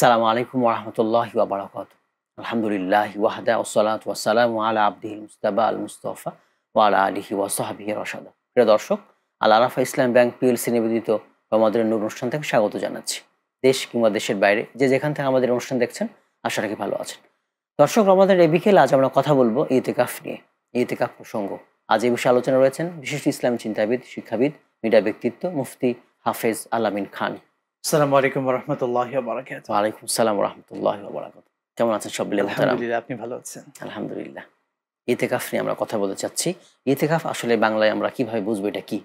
আসসালামু আলাইকুম ওরহমতুল্লাহি ওয়া বারাকাতুহু। আলহামদুলিল্লাহি ওয়াহদা ওয়াসসালাতু ওয়াসসালামু আলা আবদিহিল মুজতাবা আল মুস্তাফা ওয়া আলা আলিহি ওয়া সাহবিহি রাশাদা। প্রিয় দর্শক, আল আরাফা ইসলাম ব্যাংক পিএলসি নিবেদিত রমাদানের নূর অনুষ্ঠান থেকে স্বাগত জানাচ্ছি। দেশ কিংবা দেশের বাইরে যে যেখান থেকে আমাদের অনুষ্ঠান দেখছেন, আশা রাখি ভালো আছেন। দর্শক, রমাদানের এই বিকেলে আজ আমরা কথা বলবো ইতিকাফ নিয়ে, ইতিকাফ প্রসঙ্গ। আজ এই বিষয়ে আলোচনা রয়েছেন বিশিষ্ট ইসলামী চিন্তাবিদ, শিক্ষাবিদ, মিডিয়া ব্যক্তিত্ব মুফতি হাফেজ আল-আমিন খান। আসসালামু আলাইকুম ওয়া রাহমাতুল্লাহি ওয়া বারাকাতুহু। ওয়ালাইকুম আসসালাম ওয়া রাহমাতুল্লাহি ওয়া বারাকাতুহু। কেমন আছেন সব মিলে মোহতারাম? আলহামদুলিল্লাহ, আপনি ভালো আছেন? আলহামদুলিল্লাহ। ইতিকাফ নিয়ে আমরা কথা বলতে চাচ্ছি। ইতিকাফ আসলে বাংলায় আমরা কিভাবে বুঝবো এটা কি?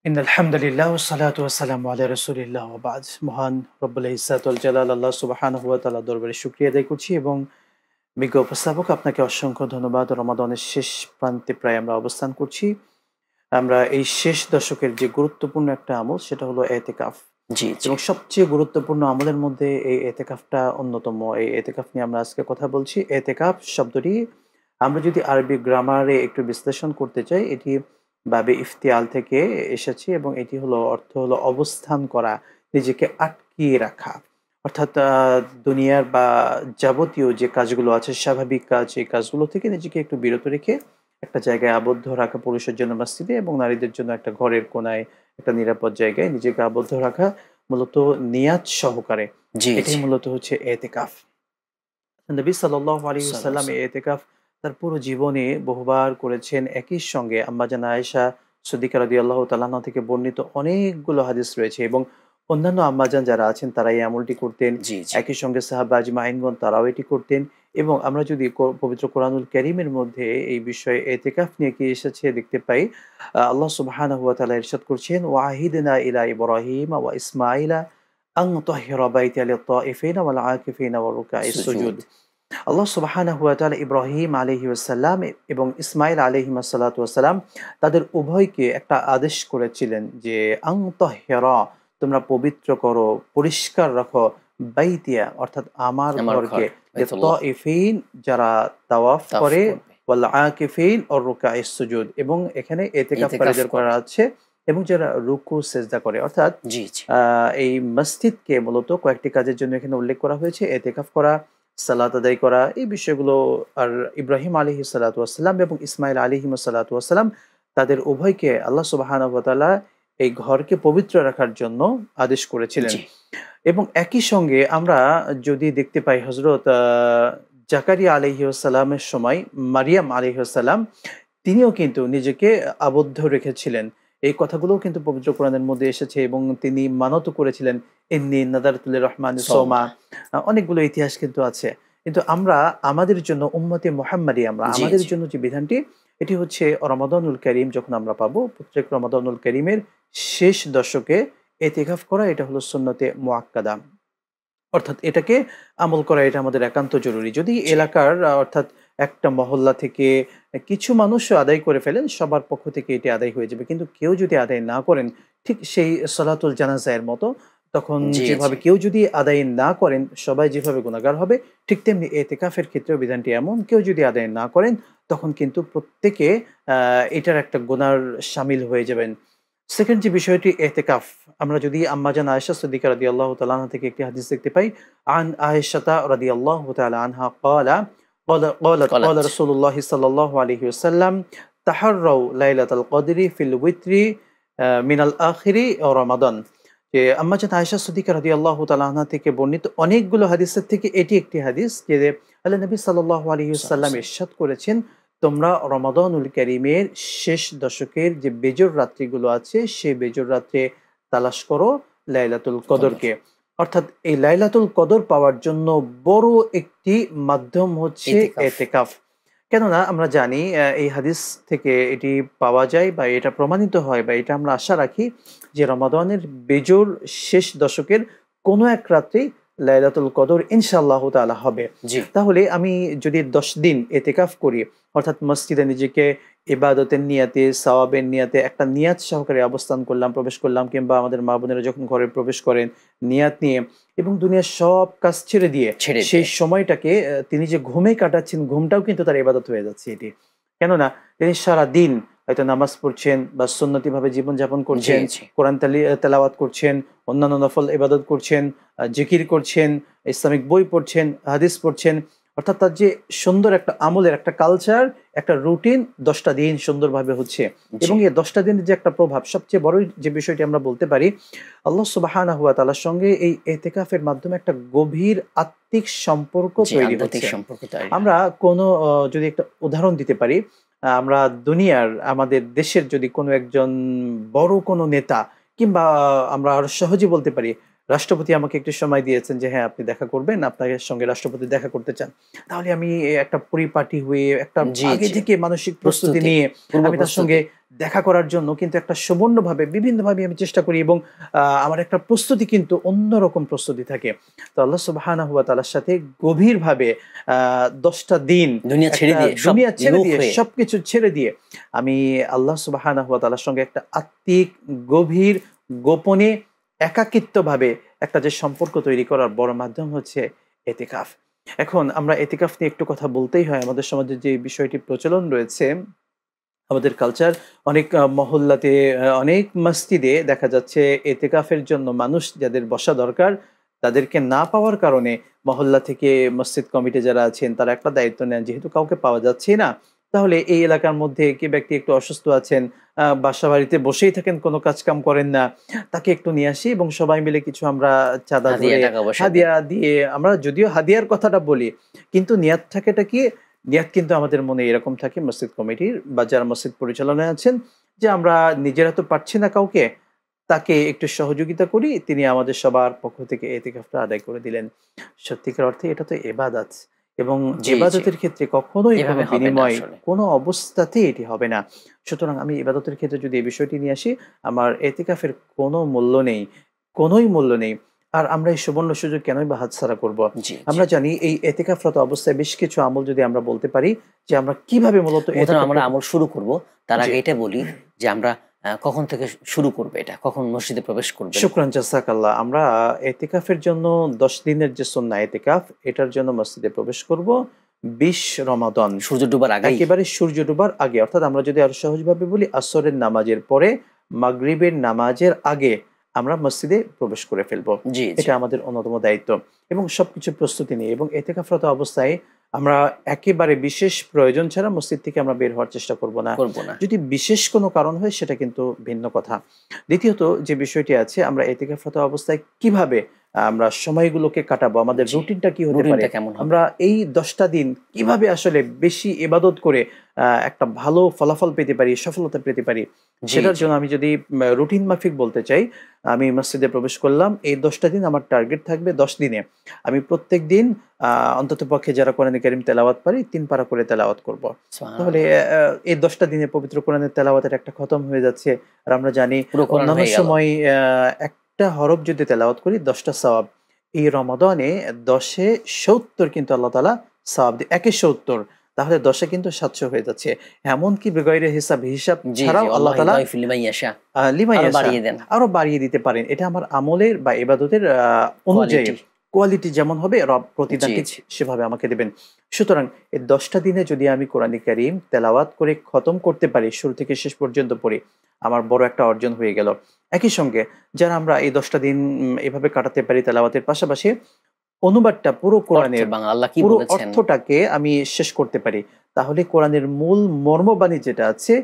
ইন্নাল হামদুলিল্লাহ ওয়াসসালাতু ওয়াসসালামু আলা রাসূলিল্লাহ ওয়া বা'দ। মহান রব্বুল ইজ্জাত ওয়াল জালাল আল্লাহ সুবহানাহু ওয়া তাআলার দরবারে শুকরিয়া আদায় করছি এবং বিজ্ঞ উপস্থাপক আপনাকে অসংখ্য ধন্যবাদ। রমাদানের শেষ প্রান্তে প্রায় আমরা অবস্থান করছি। আমরা এই শেষ দশকের যে গুরুত্বপূর্ণ একটা আমল সেটা হলো এতেকাফ। জি, জি। এবং সবচেয়ে গুরুত্বপূর্ণ আমলের মধ্যে এই এতেকাফটা অন্যতম। এই এতেকাফ নিয়ে আমরা আজকে কথা বলছি। এতেকাফ শব্দটি আমরা যদি আরবি গ্রামারে একটু বিশ্লেষণ করতে চাই, এটি বাবে ইফতিয়াল থেকে এসেছে এবং এটি হলো অর্থ হলো অবস্থান করা, নিজেকে আটকিয়ে রাখা। অর্থাৎ দুনিয়ার বা যাবতীয় যে কাজগুলো আছে, স্বাভাবিক কাজ, এই কাজগুলো থেকে নিজেকে একটু বিরত রেখে একটা জায়গায় আবদ্ধ রাখা, পুরুষের জন্য মসজিদে এবং নারীদের জন্য একটা ঘরের কোনায় একটা নিরাপদ জায়গায় নিজেকে আবদ্ধ রাখা, মূলত নিয়াত সহকারে। জি, এটাই জি। মূলত হচ্ছে এতেকাফ। নবী সাল্লাল্লাহু আলাইহি সাল্লাল্লাহু ওয়াসাল্লাম এই আলাইহি এতেকাফ তার পুরো জীবনে বহুবার করেছেন। একই সঙ্গে আম্মাজান আয়েশা সিদ্দিকা রাদিয়াল্লাহু তাআলা আনহা থেকে বর্ণিত অনেকগুলো হাদিস রয়েছে এবং অন্যান্য আম্মাজান যারা আছেন তারা এই আমলটি করতেন। জি, জি। একই সঙ্গে সাহাবা আজমাইনগণ তারাও এটি করতেন এবং আমরা যদি পবিত্র কোরআনুল কারীমের মধ্যে এই বিষয়ে এতেকাফ নিয়ে কি এসেছে দেখতে পাই। আল্লাহ সুবহানাহু ওয়া তাআলা ইরশাদ করছেন, ওয়া আহিদনা ইলা ইব্রাহিম ওয়া ইসমাঈলা আন তুহহিরা বাইতিয়া লিত-তাইফিনা ওয়াল আকিফিনা ওয়া রুকাইস সুজুদ। সুজুদ। আল্লাহ সুবহানাহু ওয়া তাআলা ইব্রাহিম আলাইহিস সালাম এবং ইসমাঈল আলাইহিস সালাতু ওয়াস সালাম তাদের উভয়কে একটা আদেশ করেছিলেন যে আন তাহহিরা, তোমরা পবিত্র করো, পরিষ্কার রাখো, বাইতিয়া অর্থাৎ আমার আমার ঘর ঘরকে, বাইতুল্লাহ লিত-তাইফিন যারা তাওয়াফ তাওয়াফ করে, করবে, ওয়াল আকিফিন ওর রুকাইস সুজুদ এবং এখানে ইতিকাফ এতেকাফকারীদের করা করে। আছে এবং যারা রুকু সেজদা করে। অর্থাৎ জি, জি। এই মসজিদকে মূলত কয়েকটি কাজের জন্য এখানে উল্লেখ করা হয়েছে। এতেকাফ করা, সালাত আদায় করা, এই বিষয়গুলো। আর ইব্রাহিম আলাইহিস সালাতু ওয়াস সালাম এবং ইসমাঈল আলাইহিমুস সালাতু ওয়াস সালাম তাদের উভয়কে আল্লাহ সুবহানাহু ওয়া তাআলা এই ঘরকে পবিত্র রাখার জন্য আদেশ করেছিলেন। জি। এবং একই সঙ্গে আমরা যদি দেখতে পাই হযরত জাকারিয়া আলাইহিস সালামের সময় মারিয়াম আলাইহিস সালাম তিনিও কিন্তু নিজেকে আবদ্ধ রেখেছিলেন। এই কথাগুলোও কিন্তু পবিত্র কোরআনের মধ্যে এসেছে এবং তিনি মানত করেছিলেন, ইন্নী নাযারতু লির-রহমানি সওমা। সাওমা। অনেকগুলো ইতিহাস কিন্তু আছে। কিন্তু আমরা আমাদের জন্য উম্মতে মুহাম্মাদি জি, আমাদের জি। জন্য যে বিধানটি, এটি হচ্ছে রমাদানুল কারীম যখন আমরা পাবো, প্রত্যেক রমাদানুল কারীমের শেষ দশকে ইতিকাফ করা, এটা হলো সুন্নতে মুআক্কাদা। অর্থাৎ এটাকে আমল করা এটা আমাদের একান্ত জরুরি। যদি জি। এলাকার অর্থাৎ একটা মহল্লা থেকে কিছু মানুষও আদায় করে ফেলেন, সবার পক্ষ থেকে এটি আদায় হয়ে যাবে। কিন্তু কেউ যদি আদায় না করেন, ঠিক সেই সলাতুল জানাজা এর মতো, তখন জি, জি। যেভাবে কেউ যদি আদায় না করেন, সবাই যেভাবে গুনাহগার হবে, ঠিক তেমনি এতেকাফের ক্ষেত্রেও বিধানটি এমন, কেউ যদি আদায় না করেন, তখন কিন্তু প্রত্যেকে আ এটার একটা গুনার শামিল হয়ে যাবেন। সেকেন্ড যে বিষয়টি এতেকাফ, আমরা যদি আম্মাজান আয়েশা সিদ্দিকা রাদিয়াল্লাহু তাআলা আনহা থেকে একটি হাদিস দেখতে পাই। আন আয়েশাতা রাদিয়াল্লাহু তাআলা আনহা ক্বালাত কলাচ। রাসূলুল্লাহ সাল্লাল্লাহু আলাইহি ওয়াসাল্লাম তাহাররাউ লাইলাতাল কদরি ফিল উইত্রি মিনাল আখিরি রমাদান। যে আম্মাজান আয়েশা সিদ্দিকা রাদিয়াল্লাহু তাআলা আনহা থেকে বর্ণিত অনেকগুলো হাদিসের থেকে এটি একটি হাদিস যে আল্লাহ নবী সাল্লাল্লাহু আলাইহি ওয়াসাল্লাম ইরশাদ করেছেন, তোমরা রমাদানুল কারীমের শেষ দশকের যে বেজর রাত্রিগুলো আছে, সেই বেজর রাত্রে তালাশ করো লাইলাতুল কদর। কদরকে। অর্থাৎ এই লাইলাতুল কদর পাওয়ার জন্য বড় একটি মাধ্যম হচ্ছে ইতিকাফ। এতেকাফ। কেননা আমরা জানি এই হাদিস থেকে এটি পাওয়া যায় বা এটা প্রমাণিত হয় বা এটা আমরা আশা রাখি যে রমাদানের বেজর শেষ দশকের কোনো এক রাত্রেই লাইলাতুল কদর ইনশাআল্লাহু তাআলা হবে। জি। তাহলে আমি যদি ১০ দিন এতেকাফ করি, অর্থাৎ মসজিদে নিজেকে ইবাদতের নিয়াতে, সওয়াবের নিয়াতে একটা নিয়াত সহকারে অবস্থান করলাম, প্রবেশ করলাম, কিংবা আমাদের মা-বোনেরা যখন ঘরে প্রবেশ করেন নিয়াত নিয়ে এবং দুনিয়ার সব কাজ ছেড়ে দিয়ে ছেড়ে সেই দিয়ে। সময়টাকে তিনি যে ঘুমে কাটাচ্ছেন, ঘুমটাও কিন্তু তার ইবাদত হয়ে যাচ্ছে এটি। কেননা তিনি সারাদিন হয়তো নামাজ পড়ছেন বা সুন্নতি ভাবে জীবনযাপন জি করছেন, জি কোরআন তেলাওয়াত করছেন, অন্যান্য নফল ইবাদত করছেন, জিকির করছেন, ইসলামিক বই পড়ছেন, হাদিস পড়ছেন, অর্থাৎ তার যে সুন্দর একটা আমলের একটা কালচার, একটা রুটিন 10টা দিন সুন্দরভাবে হচ্ছে। জি এবং এই 10টা দিনের যে একটা প্রভাব, সবচেয়ে বড় যে বিষয়টি আমরা বলতে পারি, আল্লাহ সুবহানাহু ওয়া তাআলার সঙ্গে এই এতেকাফের মাধ্যমে একটা গভীর আত্মিক সম্পর্ক জি তৈরি আধ্যাত্মিক হচ্ছে। সম্পর্ক তৈরি হয়। আমরা কোনো যদি একটা উদাহরণ দিতে পারি, আমরা দুনিয়ার আমাদের দেশের যদি কোনো একজন বড় কোনো নেতা কিংবা আমরা আরো সহজে বলতে পারি, রাষ্ট্রপতি আমাকে একটু সময় দিয়েছেন যে হ্যাঁ, আপনি দেখা করবেন, আপনার সঙ্গে রাষ্ট্রপতি দেখা করতে চান। তাহলে আমি একটা পরিপাটি হয়ে একটা জি আগে জি থেকে মানসিক প্রস্তুতি প্রস্তুতি, নিয়ে পূর্ব আমি তার সঙ্গে প্রস্তুতি। দেখা করার জন্য কিন্তু একটা সুবর্ণভাবে বিভিন্নভাবে আমি চেষ্টা করি এবং আমার একটা প্রস্তুতি কিন্তু অন্যরকম প্রস্তুতি থাকে। তো আল্লাহ সুবহানাহু ওয়া তাআলার সাথে গভীরভাবে ১০টা দিন দুনিয়া ছেড়ে একটা দিয়ে সব দুনিয়া ছেড়ে বিমুখ দিয়ে, হয়ে। সবকিছু ছেড়ে দিয়ে আমি আল্লাহ সুবহানাহু ওয়া তাআলার সঙ্গে একটা আত্মিক, গভীর, গোপনে, একাকিত্বভাবে একটা যে সম্পর্ক তৈরি করার বড় মাধ্যম হচ্ছে এতিকাফ। এখন আমরা এতিকাফ নিয়ে একটু কথা বলতেই হয়। আমাদের সমাজে যে বিষয়টি প্রচলন রয়েছে, আমাদের কালচার অনেক মহল্লাতে, অনেক মসজিদে দেখা যাচ্ছে এতেকাফের জন্য মানুষ যাদের বসা দরকার, তাদেরকে না পাওয়ার কারণে মহল্লা থেকে মসজিদ কমিটি যারা আছেন তারা একটা দায়িত্ব নেন, যেহেতু কাউকে পাওয়া যাচ্ছে না, তাহলে এই এলাকার মধ্যে কে ব্যক্তি একটু অসুস্থ আছেন, বাসা বাড়িতে বসেই থাকেন, কোনো কাজ কাম করেন না, তাকে একটু নিয়ে আসি এবং সবাই মিলে কিছু আমরা চাঁদা হাদিয়া ধরে টাকা পয়সা দেন। হাদিয়া দিয়ে, আমরা যদিও হাদিয়ার কথাটা বলি, কিন্তু নিয়াত থাকেটা কি, নিয়াত কিন্তু আমাদের মনে এরকম থাকে মসজিদ কমিটির বা যারা মসজিদ পরিচালনায় আছেন, যে আমরা নিজেরা তো পারছি না কাউকে, তাকে একটু সহযোগিতা করি, তিনি আমাদের সবার পক্ষ থেকে এতেকাফটা আদায় করে দিলেন। সত্যিকার অর্থে এটা তো এবাদাত, এবং জি জি এবাদতের ক্ষেত্রে কখনোই কোনো এভাবে হবে না বিনিময়, আসলে। কোনো অবস্থাতেই এটি হবে না। সুতরাং আমি এবাদতের ক্ষেত্রে যদি এই বিষয়টি নিয়ে আসি, আমার এতেকাফের কোনো মূল্য নেই, কোনোই মূল্য নেই। আর আমরা এই সুবর্ণ সুযোগ কেনই বা হাতছাড়া করব? জি জি আমরা জানি এই এতেকাফরত অবস্থায় বেশ কিছু আমল যদি আমরা বলতে পারি, যে আমরা কিভাবে মূলত মোহতারাম, আমরা এতেকাফটা আমল শুরু করব। তার জি। আগে এটা বলি যে আমরা কখন থেকে শুরু করবে এটা? কখন মসজিদে প্রবেশ করবেন? শুকরান জাযাকাল্লাহ। আমরা এতেকাফের জন্য ১০ দিনের যে সুন্নাহ এতেকাফ, এটার জন্য মসজিদে প্রবেশ করব ২০ রমাদান। সূর্য ডুবার আগেই? একেবারে সূর্য ডোবার আগে, অর্থাৎ আমরা যদি আরো সহজভাবে বলি, আসরের নামাজের পরে, মাগরিবের নামাজের আগে আমরা মসজিদে প্রবেশ করে ফেলব। জি জি এটা আমাদের অন্যতম দায়িত্ব এবং সবকিছু প্রস্তুতি নিয়ে, এবং এতেকাফরত অবস্থায় আমরা একেবারে বিশেষ প্রয়োজন ছাড়া মসজিদ থেকে আমরা বের হওয়ার চেষ্টা করব না। করব না। যদি বিশেষ কোনো কারণ হয় সেটা কিন্তু ভিন্ন কথা। দ্বিতীয়ত যে বিষয়টি আছে, আমরা এতেকাফরত অবস্থায় কিভাবে আমরা সময়গুলোকে কাটাবো, আমাদের জি। রুটিনটা কি হতে পারে, রুটিনটা কেমন হবে? আমরা এই ১০টা দিন কিভাবে আসলে বেশি ইবাদত করে একটা ভালো ফলাফল পেতে পারি, সফলতা পেতে পারি, জি সেটার জি জন্য আমি যদি রুটিন মাফিক বলতে চাই, আমি মসজিদে প্রবেশ করলাম। এই ১০টা দিন আমার টার্গেট থাকবে, ১০ দিনে আমি প্রত্যেকদিন অন্ততপক্ষে যারা কোরআনে কারীম তেলাওয়াত পারি ৩ পারা করে তেলাওয়াত করব। তাহলে সুবহানাল্লাহ। এই ১০টা দিনে পবিত্র কোরআনের তেলাওয়াতের একটা খতম হয়ে যাচ্ছে। আর আমরা জানি পুরো কোরআন অন্যান্য হয়ে গেল। সময় একটা হরফ যদি তেলাওয়াত করি ১০টা সওয়াব। এই রমাদানে ১০ এ ৭০ কিন্তু আল্লাহ তাআলা সওয়াব একে ৭০, তাহলে ১০ এ কিন্তু ৭০০ হয়ে যাচ্ছে। এমনকি বেগৈরে হিসাব জি জি ছাড়াও আল্লাহ আল্লাহ তাআলা ইউদাইফু লিমান ইয়াশা। লিমা আরো ইয়াশা বাড়িয়ে দেন। আরো বাড়িয়ে দিতে পারেন। এটা আমার আমলের বা ইবাদতের অনুযায়ী কোয়ালিটি। কোয়ালিটি যেমন হবে, রব প্রতিদান জি ঠিক জি সেভাবে আমাকে দেবেন। সুতরাং এই ১০টা দিনে যদি আমি কোরআন কারীম তেলাওয়াত করে খতম করতে পারি, শুরু থেকে শেষ পর্যন্ত পড়ি, আমার বড় একটা অর্জন হয়ে গেল। একই সঙ্গে যারা আমরা এই ১০টা দিন এভাবে কাটাতে পারি তেলাওয়াতের পাশাপাশি, অনুবাদটা পুরো অর্থ কোরআনের বাংলা আল্লাহ কি পুরো বলেছেন? অর্থটাকে আমি শেষ করতে পারি, তাহলে কোরআনের মূল মর্মবাণী যেটা আছে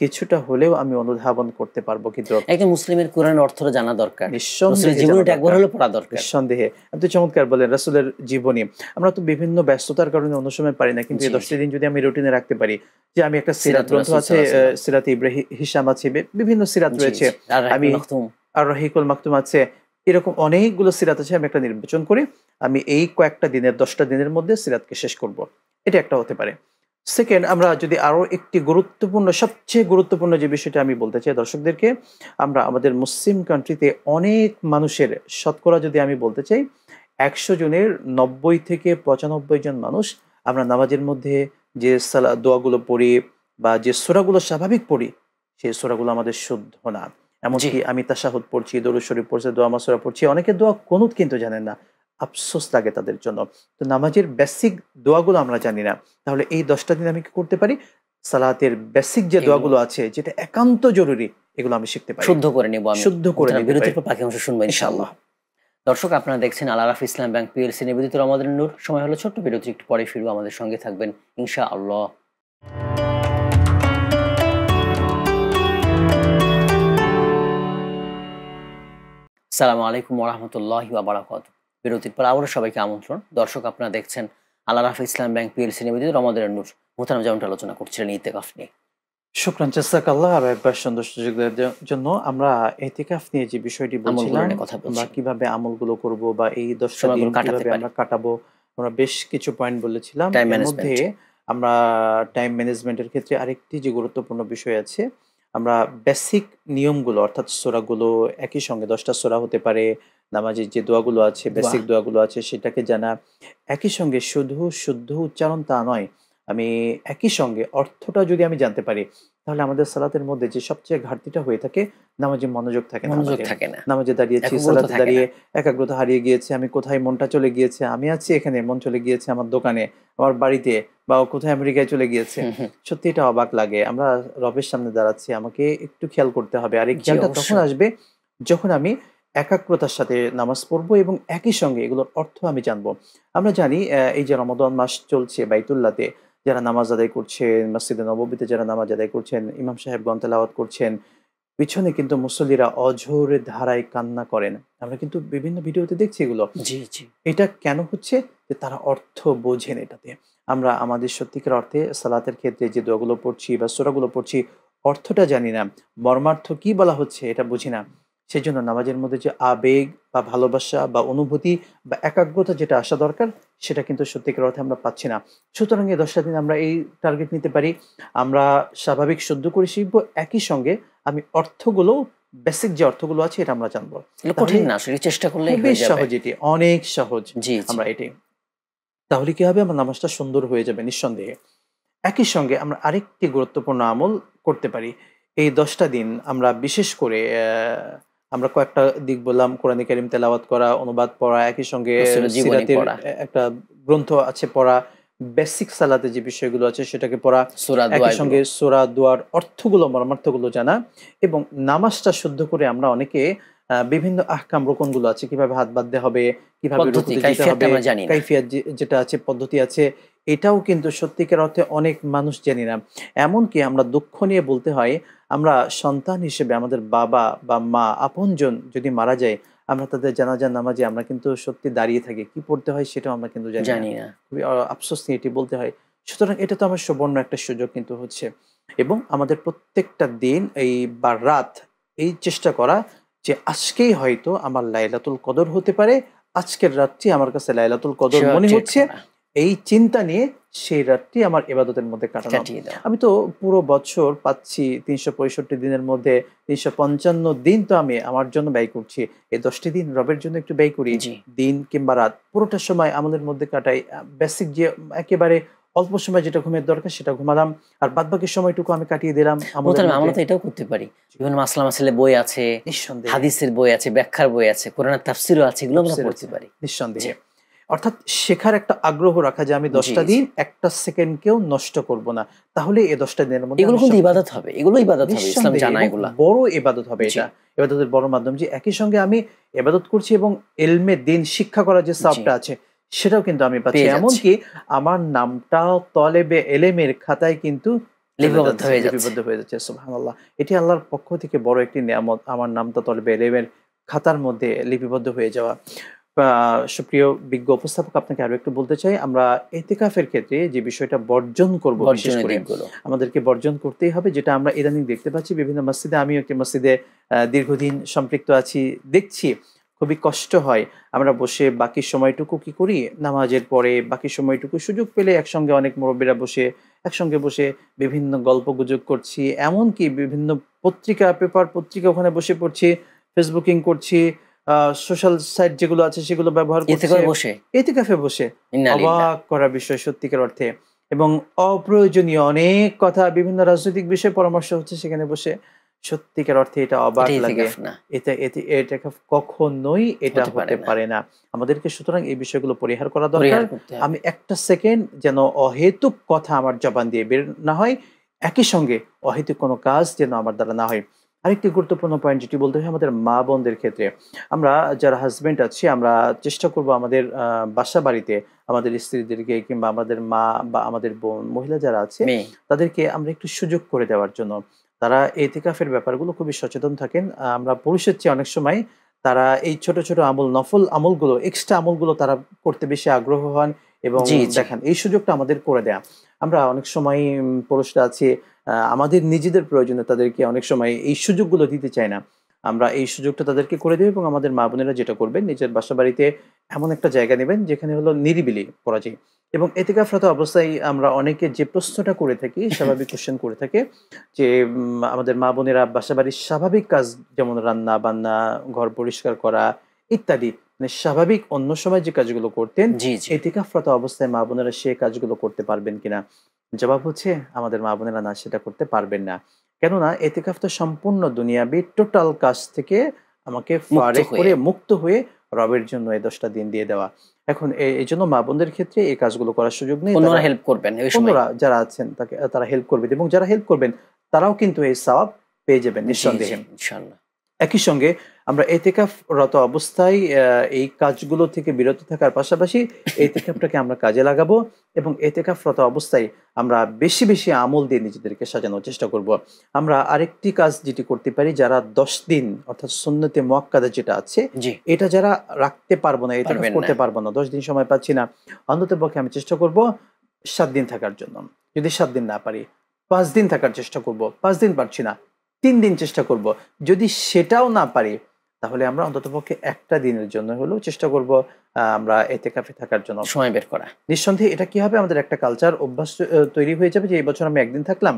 কিছুটা হলেও আমি অনুধাবন করতে পারবো। কিন্তু একজন মুসলিমের কোরআনের অর্থটা জানা দরকার। রাসূলের নিঃসন্দেহে জানা জীবনীটা একবার দরকার। হলেও পড়া দরকার। নিঃসন্দেহে। আপনি চমৎকার বললেন রাসূলের জীবনী। আমরা তো বিভিন্ন ব্যস্ততার কারণে অন্য সময় পারি না। কিন্তু এই জি ১০ টি জি দিন যদি আমি রুটিনে রাখতে পারি, যে আমি একটা সিরাত সিরাতুর গ্রন্থ রাসূল আছে, সাল্লাল্লাহু আলাইহি ওয়াসাল্লাম। সিরাতে হিশাম আছে, বিভিন্ন সিরাত জি রয়েছে। জি আর আমি রাহিকুল মাকতুম। আর রহিকুল মাকতুম আছে। এরকম অনেকগুলো সিরাত আছে। আমি একটা নির্বাচন করে আমি এই কয়েকটা দিনের ১০ টা দিনের মধ্যে সিরাতকে শেষ করব। এটা একটা হতে পারে। সেকেন্ড, আমরা যদি আরো একটি গুরুত্বপূর্ণ, সবচেয়ে গুরুত্বপূর্ণ যে বিষয়টা আমি বলতে চাই দর্শকদেরকে, আমরা আমাদের মুসলিম কান্ট্রিতে অনেক মানুষের, শতকরা যদি আমি বলতে চাই ১০০ জনের ৯০ থেকে ৯৫ জন মানুষ আমরা নামাজের মধ্যে যে দোয়াগুলো পড়ি বা যে সূরাগুলো স্বাভাবিক পড়ি, সেই সূরাগুলো আমাদের শুদ্ধ না। জি এমনকি আমি তাশাহুদ পড়ছি, দরুদ শরীফ পড়ছি, দোয়া মাসুরা পড়ছি। অনেকে দোয়া কুনুত কিন্তু জানেন না। আফসোস লাগে তাদের জন্য। তো নামাজের বেসিক দোয়াগুলো আমরা জানি না। তাহলে এই ১০ টা দিন আমি কি করতে পারি? সালাতের বেসিক যে এগুলো দোয়াগুলো আছে যেটা একান্ত জরুরি, এগুলো আমি শিখতে পারি, শুদ্ধ করে নেব আমি। শুদ্ধ করে নিতে বিরতির পারি পর বাকি অংশ শুনবো ইনশাআল্লাহ। ইনশাআল্লাহ। দর্শক, আপনারা দেখছেন আল আরাফা ইসলাম ব্যাংক পিএলসি নিবেদিত রমাদান নূর। সময় হলো ছোট্ট বিরতি, একটু পরে ফিরবো, আমাদের সঙ্গে থাকবেন ইনশাআল্লাহ। আসসালামু আলাইকুম ওয়া রাহমাতুল্লাহি ওয়া বারাকাতুহু। বিরতির পর আবারও সবাইকে আমন্ত্রণ। দর্শক, আপনারা দেখছেন আল আরাফা ইসলাম ব্যাংক পিএলসি নিবেদিত রমাদান নূর। মোহতারাম যেমনটা আলোচনা করছিলেন ইতিকাফ নিয়ে। শুকরান, জাযাকাল্লাহ। আরো একবার সুন্দর সুযোগ দেওয়ার জন্য। আমরা ইতিকাফ নিয়ে যে বিষয়টি আমলগুলো বলছিলাম, নিয়ে কথা বা বলছি, কিভাবে আমলগুলো করব বা এই 10টা দিন সময়গুলো কাটাতে কিভাবে পারি, আমরা কাটাবো, আমরা বেশ কিছু পয়েন্ট বলেছিলাম। টাইম এর মধ্যে ম্যানেজমেন্ট। আমরা টাইম ম্যানেজমেন্টের ক্ষেত্রে আরেকটি যে গুরুত্বপূর্ণ বিষয় আছে, আমরা বেসিক নিয়মগুলো অর্থাৎ সূরাগুলো একই সঙ্গে 10টা সূরা হতে পারে, নামাজের যে দোয়াগুলো আছে, দোয়া, বেসিক দোয়াগুলো আছে সেটাকে জানা। একই সঙ্গে শুধু শুদ্ধ উচ্চারণ তা নয়, আমি একই সঙ্গে অর্থটা যদি আমি জানতে পারি, তাহলে আমাদের সালাতের মধ্যে যে সবচেয়ে ঘাটতিটা হয়ে থাকে, নামাজে মনোযোগ থাকে না মনোযোগ আমাদের। থাকে না, নামাজে দাঁড়িয়েছি, একাগ্রতা সালাতে থাকে দাঁড়িয়ে না। একাগ্রতা হারিয়ে গিয়েছে, আমি কোথায় মনটা চলে গিয়েছে, আমি আছি এখানে, মন চলে গিয়েছে আমার দোকানে, আমার বাড়িতে, বা কোথায় আমেরিকায় চলে গিয়েছে। হুম, হুম। সত্যি এটা অবাক লাগে। আমরা রবের সামনে দাঁড়াচ্ছি, আমাকে একটু খেয়াল করতে হবে। আর এই জি, খেয়ালটা তখন অবশ্যই। আসবে যখন আমি একাগ্রতার সাথে নামাজ পড়বো এবং একই সঙ্গে এগুলোর অর্থ আমি জানবো। আমরা জানি এই যে রমাদান মাস চলছে, বাইতুল্লাহতে যারা নামাজ আদায় করছেন, মসজিদে নববীতে যারা নামাজ আদায় করছেন, ইমাম সাহেবগণ তেলাওয়াত করছেন, পিছনে কিন্তু মুসল্লিরা অঝোরে ধারায় কান্না করেন। আমরা কিন্তু বিভিন্ন ভিডিওতে দেখছি এগুলো। জি, জি। এটা কেন হচ্ছে? যে তারা অর্থ বোঝেন এটাতে। আমরা আমাদের সত্যিকার অর্থে সালাতের ক্ষেত্রে যে দোয়াগুলো পড়ছি বা সূরাগুলো পড়ছি, অর্থটা জানি না। মর্মার্থ কি বলা হচ্ছে এটা বুঝি না। সেজন্য নামাজের মধ্যে যে আবেগ বা ভালোবাসা বা অনুভূতি বা একাগ্রতা যেটা আসা দরকার, সেটা কিন্তু সত্যিকার অর্থে আমরা পাচ্ছি না। সুতরাং এই 10টা দিন আমরা এই টার্গেট নিতে পারি। আমরা স্বাভাবিক শুদ্ধ করে শিখব। একই সঙ্গে আমি অর্থগুলো, বেসিক যে অর্থগুলো আছে এটা আমরা জানবো। এগুলো তাহলে কঠিন না, আসলে চেষ্টা করলেই খুবই হয়ে যাবে। সহজ, এটি অনেক সহজ। জি, জি। আমরা এটি তাহলে কি হবে? আমার নামাজটা সুন্দর হয়ে যাবে নিঃসন্দেহে। একই সঙ্গে আমরা আরেকটি গুরুত্বপূর্ণ আমল করতে পারি। এই 10টা দিন আমরা বিশেষ করে আমরা কয়েকটা দিক বললাম, কোরআনে কারিম তেলাওয়াত করা, অনুবাদ পড়া, একই সঙ্গে রাসূলের জীবনী সিরাতের পড়া, একটা গ্রন্থ আছে পড়া, বেসিক সালাতে যে বিষয়গুলো আছে সেটাকে পড়া, সূরা দোয়া একই এগুলো। সঙ্গে সূরা দোয়ার অর্থগুলো, মর্মার্থগুলো জানা, এবং নামাজটা শুদ্ধ করে আমরা অনেকে বিভিন্ন আহকাম রুকুনগুলো আছে, কিভাবে হাত বাঁধতে হবে, কিভাবে পদ্ধতি, রুকুতে যেতে কাইফিয়াতটা হবে, আমরা জানি না। কাইফিয়াত যেটা আছে, পদ্ধতি আছে, এটাও কিন্তু সত্যিকার অর্থে অনেক মানুষ জানি না। এমনকি আমরা দুঃখ নিয়ে বলতে হয়, আমরা সন্তান হিসেবে আমাদের বাবা বা মা আপনজন যদি মারা যায়, আমরা তাদের জানাজার নামাজে আমরা কিন্তু সত্যি দাঁড়িয়ে থাকি। কি পড়তে হয় সেটাও আমরা কিন্তু জানি না। জানি না। খুবই আফসোস নিয়ে এটি বলতে হয়। সুতরাং এটা তো আমার সুবর্ণ একটা সুযোগ কিন্তু হচ্ছে। এবং আমাদের প্রত্যেকটা দিন বা রাত এই চেষ্টা করা যে আজকেই হয়তো আমার লাইলাতুল কদর হতে পারে। আজকের রাতটি আমার কাছে লাইলাতুল কদর সেভাবে মনে ট্রিট হচ্ছে। করা, এই চিন্তা নিয়ে সেই রাতটি আমার ইবাদতের মধ্যে কাটানো। কাটিয়ে দেওয়া। আমি তো পুরো বছর পাচ্ছি ৩৬৫ দিনের মধ্যে ৩৫৫ দিন তো আমি আমার জন্য ব্যয় করছি। এই ১০টি দিন রবের জন্য একটু ব্যয় করি। জি। দিন কিংবা রাত পুরোটা সময় আমাদের মধ্যে কাটাই। বেসিক যে একেবারে অল্প সময় যেটা ঘুমের দরকার সেটা ঘুমালাম। আর বাদবাকি সময়টুকু আমি কাটিয়ে দিলাম আমলের মোহতারাম, মধ্যে। আমরা তো এটাও করতে পারি। বিভিন্ন মাসলা মাসাইলের বই আছে, নিঃসন্দেহে, হাদিসের বই আছে, ব্যাখ্যার বই আছে, কোরআনের তাফসীরও আছে, এগুলো আমরা তাফসীর পড়তে আছে, পারি। জি, নিঃসন্দেহে। অর্থাৎ শেখার একটা আগ্রহ রাখা যে আমি জি, ১০টা জি। দিন একটা সেকেন্ডকেও নষ্ট করব না। তাহলে এই 10টা দিনের মধ্যে এগুলো আমি কিন্তু সব ইবাদত হবে। এগুলো ইবাদত হবে। ইসলাম নিঃসন্দেহে জানা এবং এগুলা। বড় ইবাদত হবে জি, এটা। ইবাদতের বড় মাধ্যম যে একই সঙ্গে আমি ইবাদত করছি এবং ইলমে দ্বীন শিক্ষা করার যে জি। সওয়াবটা আছে সেটাও কিন্তু আমি পাচ্ছি। পেয়ে যাচ্ছি। এমনকি আমার নামটাও তলেবে এলেমের খাতায় কিন্তু চলে লিপিবদ্ধ যাচ্ছে, হয়ে যাচ্ছে। লিপিবদ্ধ হয়ে যাচ্ছে। সুবহানাল্লাহ। এটি আল্লাহর পক্ষ থেকে বড় একটি নেয়ামত। আমার নামটা তলেবে এলেমের খাতার মধ্যে লিপিবদ্ধ হয়ে যাওয়া। সুপ্রিয় বিজ্ঞ উপস্থাপক, আপনাকে আরো একটু বলতে চাই, আমরা ইতিকাফের ক্ষেত্রে যে বিষয়টা বর্জন করব বিশেষ বর্জনের করে, দিকগুলো। আমাদেরকে বর্জন করতেই হবে, যেটা আমরা ইদানিং দেখতে পাচ্ছি বিভিন্ন মসজিদে। আমিও একটি মসজিদে দীর্ঘদিন সম্পৃক্ত আছি, দেখছি খুবই কষ্ট হয়। আমরা বসে বাকি সময়টুকু কি করি, নামাজের পরে বাকি সময়টুকু সুযোগ পেলে একসঙ্গে অনেক মুরব্বীরা বসে একসঙ্গে বসে বিভিন্ন গল্পগুজব করছি, এমনকি বিভিন্ন পেপার পত্রিকা ওখানে বসে পড়ছি, ফেসবুকিং করছি, সোশ্যাল সাইট যেগুলো আছে সেগুলো ব্যবহার এতে করছে করে বসে ইতিকাফে বসে। ইন্না লিল্লাহ। অবাক করা বিষয় সত্যিকার অর্থে। এবং অপ্রয়োজনীয় অনেক কথা, বিভিন্ন রাজনৈতিক বিষয়ে পরামর্শ হচ্ছে সেখানে বসে। সত্যিকার অর্থে এটা অবাক এটা লাগে। ইতিকাফ না, এটা কখনোই এটা হতে পারে হতে না। পারে না। আমাদেরকে সুতরাং এই বিষয়গুলো পরিহার করা দরকার। পরিহার করতে হবে। আমি একটা সেকেন্ড যেন অহেতুক কথা আমার জবান দিয়ে বের না হয়, একই সঙ্গে অহেতুক কোনো কাজ যেন আমার দ্বারা না হয়। আরেকটি গুরুত্বপূর্ণ পয়েন্ট যেটি বলতে হয় আমাদের মা বোনদের ক্ষেত্রে, আমরা যারা হাজবেন্ড আছি আমরা চেষ্টা করব আমাদের বাসা বাড়িতে আমাদের স্ত্রীদেরকে কিংবা আমাদের মা বা আমাদের বোন মহিলা যারা আছে মেয়ে তাদেরকে আমরা একটু সুযোগ করে দেওয়ার জন্য। তারা এতেকাফের ব্যাপারগুলো খুবই সচেতন থাকেন। আমরা পুরুষের চেয়ে অনেক সময় তারা এই ছোট, ছোট আমল, নফল আমলগুলো, এক্সট্রা আমলগুলো তারা করতে বেশি আগ্রহ হন এবং জি জি দেখান। এই সুযোগটা আমাদের করে দেয়া। আমরা অনেক সময় পুরুষরা আছি আমাদের নিজেদের প্রয়োজনে তাদেরকে অনেক সময় এই সুযোগগুলো দিতে চাই না। আমরা এই সুযোগটা তাদেরকে করে দেব এবং আমাদের মা-বোনেরা যেটা করবেন নিজের বাসাবাড়িতে এমন একটা জায়গা নেবেন যেখানে হলো নিরিবিলি করা যায়। এবং এতেকাফরত অবস্থায় আমরা অনেকে যে প্রশ্নটা করে থাকি, স্বাভাবিক কোয়েশ্চেন করে থাকে যে আমাদের মা-বোনেরা বাসাবাড়ির স্বাভাবিক কাজ যেমন রান্না-বান্না, ঘর পরিষ্কার করা ইত্যাদি মানে স্বাভাবিক অন্য সময় যে কাজগুলো করতেন, জি জি এতেকাফরত অবস্থায় মা-বোনেরা সে কাজগুলো করতে পারবেন কিনা? জবাব হচ্ছে আমাদের মা-বোনেরা না সেটা করতে পারবেন না। কেননা এতেকাফ তো সম্পূর্ণ দুনিয়াবি টোটাল কাজ থেকে আমাকে মুক্ত ফারেক হয়ে করে মুক্ত হয়ে রবের জন্য এই ১০ টা দিন দিয়ে দেওয়া। এখন এজন্য মা-বোনদের ক্ষেত্রে এই কাজগুলো করার সুযোগ নেই। তারা অন্যরা হেল্প করবেন ওই সময়। অন্যরা যারা আছেন তারা হেল্প করবেন এবং যারা হেল্প করবেন তারাও কিন্তু এই সওয়াব পেয়ে যাবেন জি জি নিঃসন্দেহে। ইনশাআল্লাহ। একই সঙ্গে আমরা এতেকাফরত অবস্থায় এই কাজগুলো থেকে বিরত থাকার পাশাপাশি এতেকাফটাকে আমরা কাজে লাগাবো এবং এতেকাফরত অবস্থায় আমরা বেশি, বেশি আমল দিয়ে নিজেদেরকে সাজানোর চেষ্টা করব। আমরা আরেকটি কাজ যেটি করতে পারি যারা ১০ দিন অর্থাৎ সুন্নতে মুয়াক্কাদা যেটা আছে, জি এটা যারা রাখতে পারবো না, এতেকাফ পারবেন না। করতে পারবো না, ১০ দিন সময় পাচ্ছি না, অন্ততপক্ষে আমি চেষ্টা করব ৭ দিন থাকার জন্য। যদি ৭ দিন না পারি, ৫ দিন থাকার চেষ্টা করব। ৫ দিন পারছি না, ৩ দিন চেষ্টা করব। যদি সেটাও না পারি তাহলে আমরা অন্ততপক্ষে একটা দিনের জন্য হলেও চেষ্টা করব আমরা এতেকাফে থাকার জন্য। সময় বের করা। নিঃসন্দেহে এটা কি হবে আমাদের একটা কালচার অভ্যাস তৈরি হয়ে যাবে যে এই বছর আমি ১ দিন থাকলাম,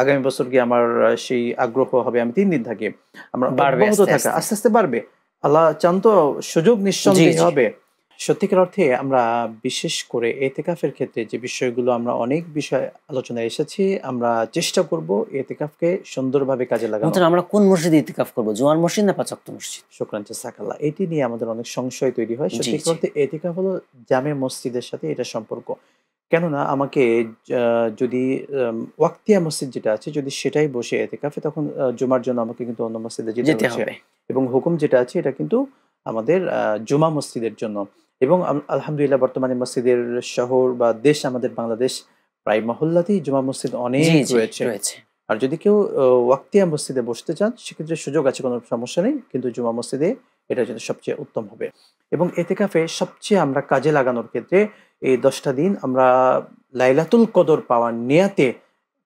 আগামী বছর গিয়ে আমার সেই আগ্রহ হবে আমি ৩ দিন থাকি। আমরা বাড়বে অব্যাহত আস্তে থাকা আস্তে। আস্তে, আস্তে বাড়বে। আল্লাহ চান তো সুযোগ জি নিঃসন্দেহে জি হবে। সত্যিকার অর্থে আমরা বিশেষ করে এতেকাফের ক্ষেত্রে যে বিষয়গুলো আমরা অনেক বিষয় আলোচনায় এসেছি, আমরা চেষ্টা করব এতেকাফকে সুন্দরভাবে কাজে লাগানো। আমরা কোন মসজিদে ইতিকাফ করবো? জুমার মসজিদ না ৫ ওয়াক্ত মসজিদ? শুকরান জাযাকাল্লাহ। এটি নিয়ে আমাদের অনেক সংশয় তৈরি হয়। জি সত্যিকার জি অর্থে এতিকাফ হলো জামে মসজিদের সাথে এটা সম্পর্ক। কেননা আমাকে যদি ওয়াক্তিয়া মসজিদ যেটা আছে যদি সেটাই বসে এতিকাফে তখন জুমার জন্য আমাকে কিন্তু অন্য মসজিদে যেতে যেতে হচ্ছে। হবে। এবং হুকুম যেটা আছে এটা কিন্তু আমাদের জুমা মসজিদের জন্য। এবং আলহামদুলিল্লাহ বর্তমানে মসজিদের শহর বা দেশ আমাদের বাংলাদেশ প্রায় মহল্লাতেই জুমা মসজিদ জি অনেক জি রয়েছে। রয়েছে। আর যদি কেউ ওয়াক্তিয়া মসজিদে বসতে চান সেক্ষেত্রে সুযোগ আছে, কোনো সমস্যা নেই। কিন্তু জুমা মসজিদে এটা যেন সবচেয়ে উত্তম হবে। এবং এতেকাফে সবচেয়ে আমরা কাজে লাগানোর ক্ষেত্রে এই ১০ টা দিন আমরা লাইলাতুল কদর পাওয়ার নিয়াতে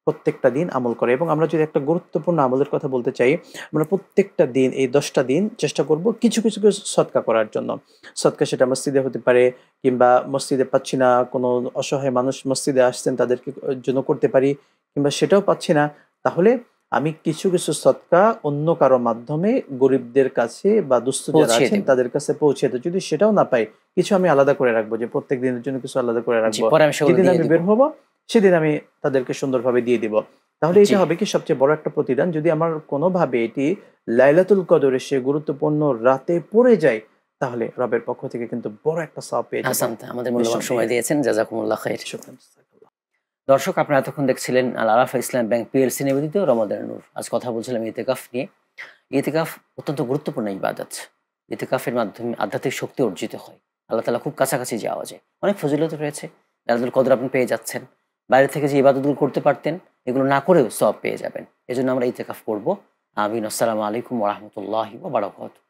প্রত্যেকটা দিন আমল করে। এবং আমরা যদি একটা গুরুত্বপূর্ণ আমলের কথা বলতে চাই, আমরা প্রত্যেকটা দিন এই ১০ টা দিন চেষ্টা করব কিছু, কিছু করে সদকা করার জন্য। সদকা সেটা মসজিদে হতে পারে কিংবা মসজিদে পাচ্ছি না, কোনো অসহায় মানুষ মসজিদে আসছেন তাদেরকে জন্য করতে পারি কিংবা সেটাও পাচ্ছি না, তাহলে আমি কিছু, কিছু সদকা অন্য কারো মাধ্যমে গরিবদের কাছে বা দুস্থ যারা পৌঁছিয়ে আছেন দেব। তাদের কাছে পৌঁছে দেই। যদি সেটাও না পাই, কিছু আমি আলাদা করে রাখবো যে প্রত্যেক দিনের জন্য কিছু আলাদা করে জি রাখবো। পরে আমি সেগুলো যেদিন দিয়ে আমি দিব। বের হব সেদিন আমি তাদেরকে সুন্দরভাবে দিয়ে দিব। তাহলে জি এটা হবে কি সবচেয়ে বড় একটা প্রতিদান। যদি আমার কোনোভাবে এটি লাইলাতুল কদরে সে গুরুত্বপূর্ণ রাতে পড়ে যায়, তাহলে রবের পক্ষ থেকে কিন্তু বড় একটা সওয়াব পেয়ে যাব। হাসান আমাদের মূল্যবান নিঃসন্দেহে। সময় দিয়েছেন। জাযাকুমুল্লাহ খাইর। শুকরান। দর্শক আপনারা এতক্ষণ দেখছিলেন আল আরাফা ইসলাম ব্যাংক পিএলসি নিবেদিত রমাদান নূর। আজ কথা বলছিলাম ইতিকাফ নিয়ে। ইতিকাফ অত্যন্ত গুরুত্বপূর্ণ ইবাদত। ইতিকাফের মাধ্যমে আধ্যাত্মিক শক্তি অর্জিত হয়। আল্লাহ তাআলা খুব কাছাকাছি যাওয়া যায়। অনেক ফজিলত রয়েছে। লাইলাতুল কদর আপনি পেয়ে যাচ্ছেন। বাইরে থেকে যে ইবাদতগুলো করতে পারতেন এগুলো না করেও সওয়াব পেয়ে যাবেন। এজন্য আমরা ইতিকাফ করব। আমিন। আসসালামু আলাইকুম ওয়া রাহমাতুল্লাহি ওয়া বারাকাতুহু।